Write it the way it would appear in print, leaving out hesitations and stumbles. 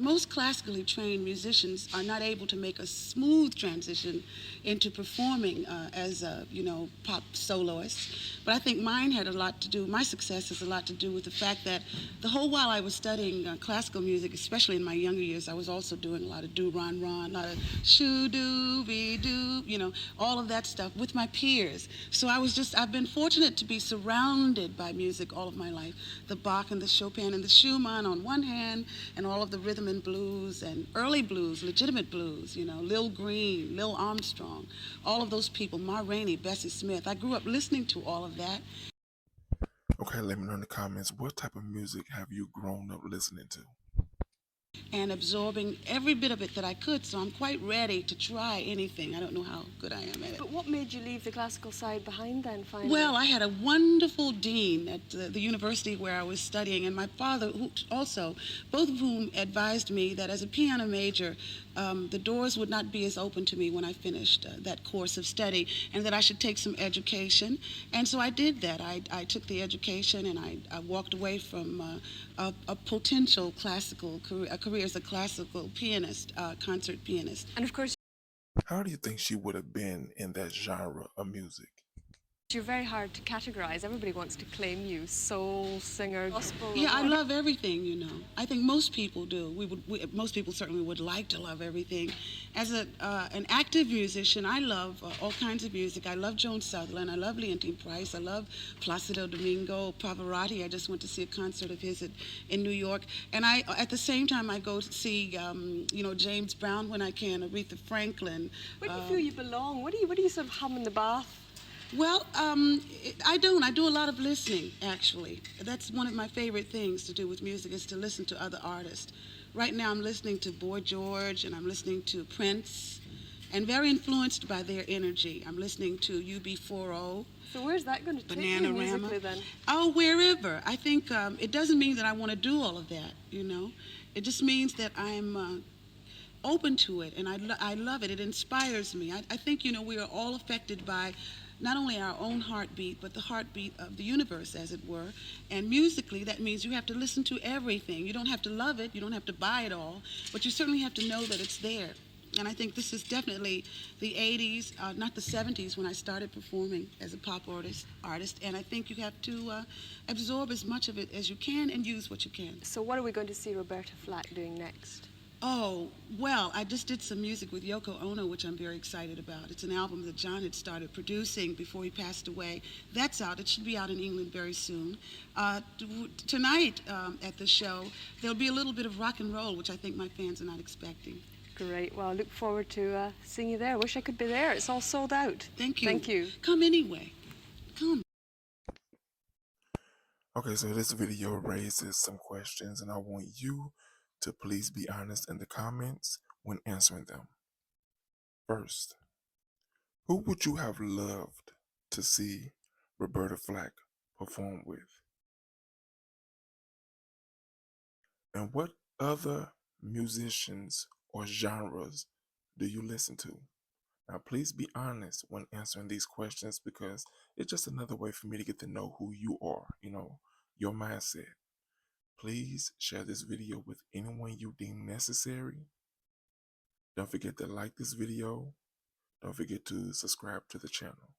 most classically trained musicians are not able to make a smooth transition into performing as a, pop soloist. But I think mine had a lot to do, my success has a lot to do with the fact that the whole while I was studying classical music, especially in my younger years, I was also doing a lot of do-ron-ron, a lot of shoo-doo-be-doo, all of that stuff with my peers. So I've been fortunate to be surrounded by music all of my life. The Bach and the Chopin and the Schumann on one hand, and all of the rhythm and blues and early blues, legitimate blues, Lil Green, Lil Armstrong, all of those people, Ma Rainey, Bessie Smith. I grew up listening to all of that. Okay, let me know in the comments, what type of music have you grown up listening to? And absorbing every bit of it that I could, so I'm quite ready to try anything. I don't know how good I am at it. But what made you leave the classical side behind then, finally? Well, I had a wonderful dean at the university where I was studying, and my father, who also, both of whom advised me that as a piano major, the doors would not be as open to me when I finished that course of study, and that I should take some education. And so I did that. I took the education, and I walked away from a potential classical career, a career as a classical pianist, concert pianist. And of course, How do you think she would have been in that genre of music? you're very hard to categorize. Everybody wants to claim you soul singer, gospel. Yeah, I love everything. I think most people do. Most people certainly would like to love everything. As an active musician, I love all kinds of music. I love Joan Sutherland. I love Leontyne Price. I love Placido Domingo, Pavarotti. I just went to see a concert of his in New York. And at the same time, I go to see, James Brown when I can, Aretha Franklin. Where do you feel you belong? What do you sort of hum in the bath? Well, I don't. I do a lot of listening, actually. That's one of my favorite things to do with music, is to listen to other artists. Right now I'm listening to Boy George, and I'm listening to Prince, and very influenced by their energy. I'm listening to UB40. So where's that going to take you musically then? Oh, wherever. I think it doesn't mean that I want to do all of that, It just means that I'm open to it, and I love it. It inspires me. I think, we are all affected by not only our own heartbeat, but the heartbeat of the universe, as it were. And musically, that means you have to listen to everything. You don't have to love it, you don't have to buy it all, but you certainly have to know that it's there. And I think this is definitely the 80s, not the 70s, when I started performing as a pop artist. And I think you have to absorb as much of it as you can and use what you can. So what are we going to see Roberta Flack doing next? Oh, well, I just did some music with Yoko Ono, which I'm very excited about. It's an album that John had started producing before he passed away. That's out. It should be out in England very soon. Tonight at the show, there'll be a little bit of rock and roll, which I think my fans are not expecting. Great. Well, I look forward to seeing you there. I wish I could be there. It's all sold out. Thank you. Thank you. Come anyway. Come. Okay, so this video raises some questions, and I want you to please be honest in the comments when answering them. First, who would you have loved to see Roberta Flack perform with? And what other musicians or genres do you listen to? Now, please be honest when answering these questions, because it's just another way for me to get to know who you are, your mindset. Please share this video with anyone you deem necessary. Don't forget to like this video. Don't forget to subscribe to the channel.